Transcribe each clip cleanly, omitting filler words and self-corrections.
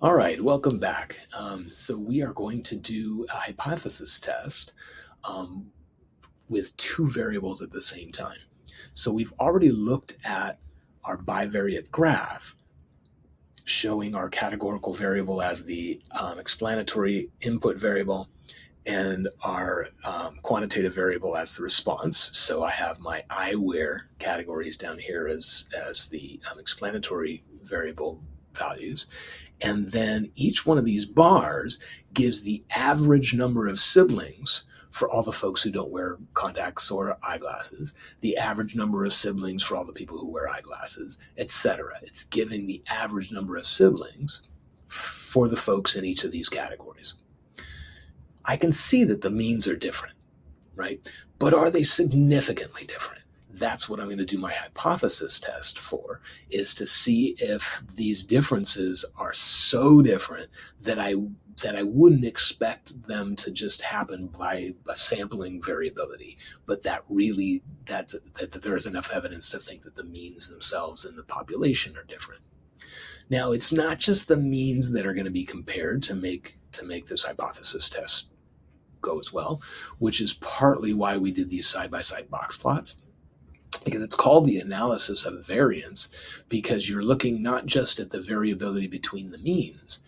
All right, welcome back. So we are going to do a hypothesis test um, with two variables at the same time. So we've already looked at our bivariate graph showing our categorical variable as the explanatory input variable and our quantitative variable as the response. So I have my eyewear categories down here as the explanatory variable values. And then each one of these bars gives the average number of siblings for all the folks who don't wear contacts or eyeglasses, the average number of siblings for all the people who wear eyeglasses, etc. It's giving the average number of siblings for the folks in each of these categories. I can see that the means are different, right? But are they significantly different? That's what I'm going to do my hypothesis test for, is to see if these differences are so different that I wouldn't expect them to just happen by a sampling variability, but that there's enough evidence to think that the means themselves in the population are different. Now, it's not just the means that are going to be compared to make this hypothesis test go as well, which is partly why we did these side-by-side box plots, because it's called the analysis of variance, because you're looking not just at the variability between the means,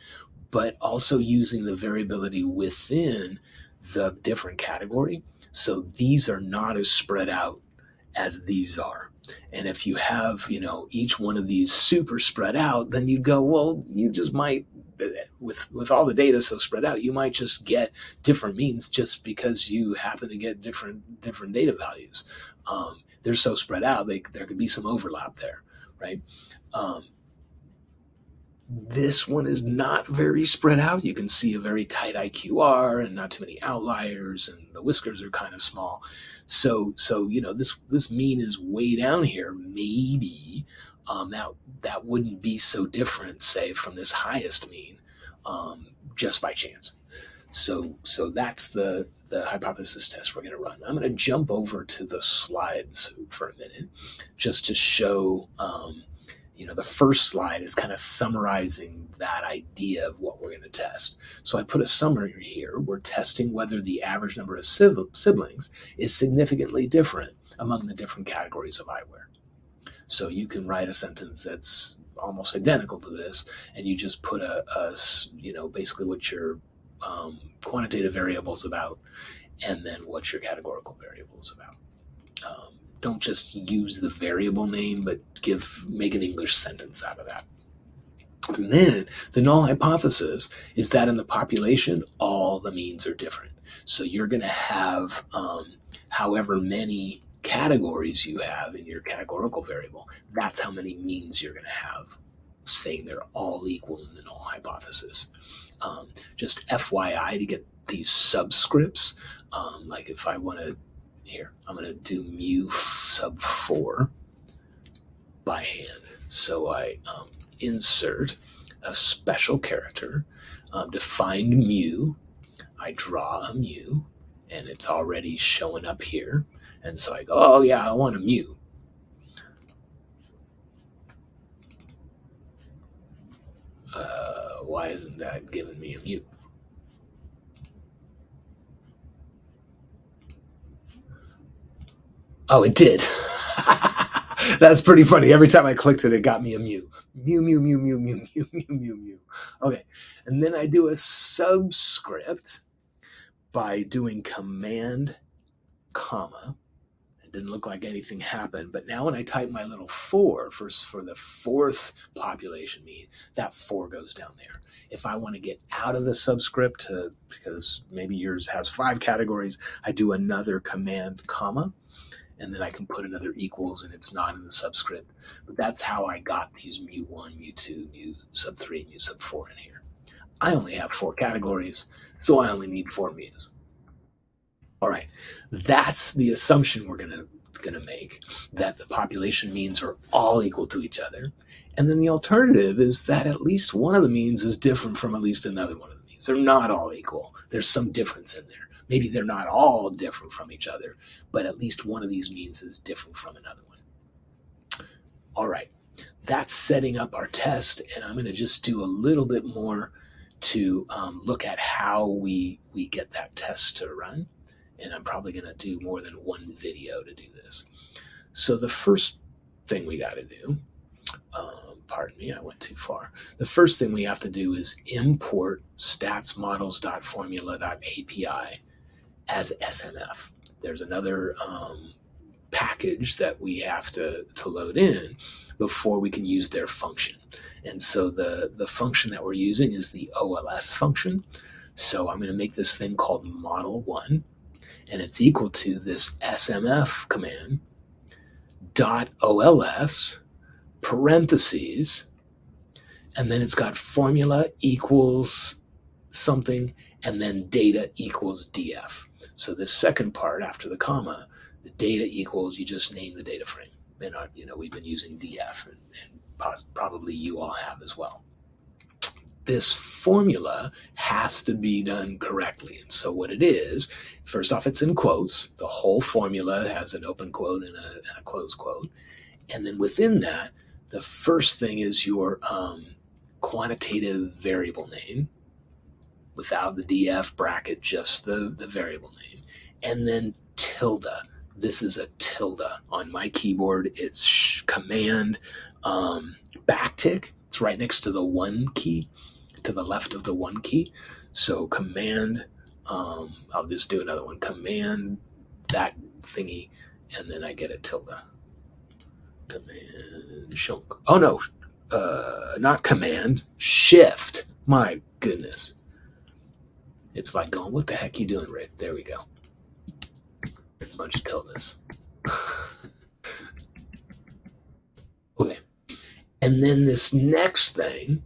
but also using the variability within the different category. So these are not as spread out as these are. And if you have, each one of these super spread out, then you'd go, well, you just might, with all the data so spread out, you might just get different means just because you happen to get different data values. They're so spread out, there could be some overlap there, right? Um, this one is not very spread out. You can see a very tight IQR and not too many outliers, and the whiskers are kind of small. So this mean is way down here. Maybe that wouldn't be so different, say, from this highest mean, just by chance. So that's the hypothesis test we're going to run. I'm going to jump over to the slides for a minute just to show. The first slide is kind of summarizing that idea of what we're going to test. So I put a summary here. We're testing whether the average number of siblings is significantly different among the different categories of eyewear. So you can write a sentence that's almost identical to this, and you just put basically what your quantitative variable is about, and then what your categorical variable is about. Don't just use the variable name, but make an English sentence out of that. And then the null hypothesis is that in the population, all the means are different. So you're going to have however many categories you have in your categorical variable, that's how many means you're going to have, saying they're all equal in the null hypothesis. Just FYI to get these subscripts, like if I want to, here, I'm going to do mu sub 4 by hand. So I insert a special character, define mu, I draw a mu, and it's already showing up here. And so I go, oh yeah, I want a mu. Why isn't that giving me a mu? Oh, it did. That's pretty funny. Every time I clicked it, it got me a mu. Mu, mu, mu, mu, mu, mu, mu, mu, mu. Okay. And then I do a subscript by doing command, comma. It didn't look like anything happened. But now when I type my little 4 for the fourth population mean, that 4 goes down there. If I want to get out of the subscript, because maybe yours has 5 categories, I do another command, comma, and then I can put another equals, and it's not in the subscript. But that's how I got these mu1, mu2, mu sub 3, mu sub 4 in here. I only have 4 categories, so I only need 4 mu's. All right, that's the assumption we're going to make, that the population means are all equal to each other. And then the alternative is that at least one of the means is different from at least another one of the means. They're not all equal. There's some difference in there. Maybe they're not all different from each other, but at least one of these means is different from another one. All right, that's setting up our test, and I'm going to just do a little bit more to look at how we get that test to run. And I'm probably going to do more than one video to do this. So the first thing we got to do, pardon me, I went too far. The first thing we have to do is import statsmodels.formula.api as SMF. There's another package that we have to load in before we can use their function. And so the function that we're using is the OLS function. So I'm going to make this thing called model1, and it's equal to this SMF command dot OLS parentheses, and then it's got formula equals something, and then data equals df. So this second part after the comma, the data equals, you just name the data frame. And we've been using df, and probably you all have as well. This formula has to be done correctly. And so what it is, first off, it's in quotes. The whole formula has an open quote and a closed quote. And then within that, the first thing is your quantitative variable name, without the df bracket, just the variable name. And then tilde. This is a tilde. On my keyboard, it's command backtick. It's right next to the 1 key, to the left of the 1 key. So command, I'll just do another one, command that thingy, and then I get a tilde. Command shunk. Oh no, not command, shift. My goodness. It's like going, what the heck you doing, Rick? There we go. A bunch of tildes. Okay. And then this next thing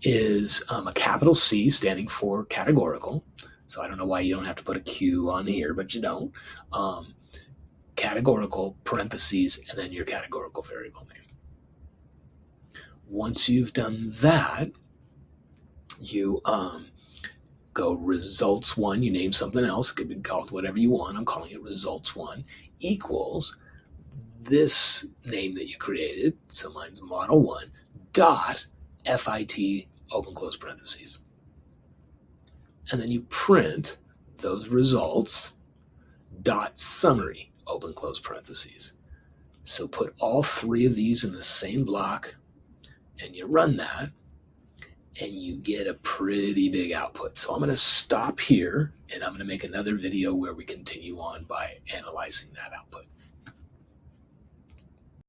is a capital C standing for categorical. So I don't know why you don't have to put a Q on here, but you don't. Categorical parentheses, and then your categorical variable name. Once you've done that, you go results1, you name something else, it could be called whatever you want, I'm calling it results1, equals this name that you created, so mine's model1, dot FIT, open close parentheses. And then you print those results, dot summary, open close parentheses. So put all three of these in the same block, and you run that, and you get a pretty big output. So I'm going to stop here, and I'm going to make another video where we continue on by analyzing that output.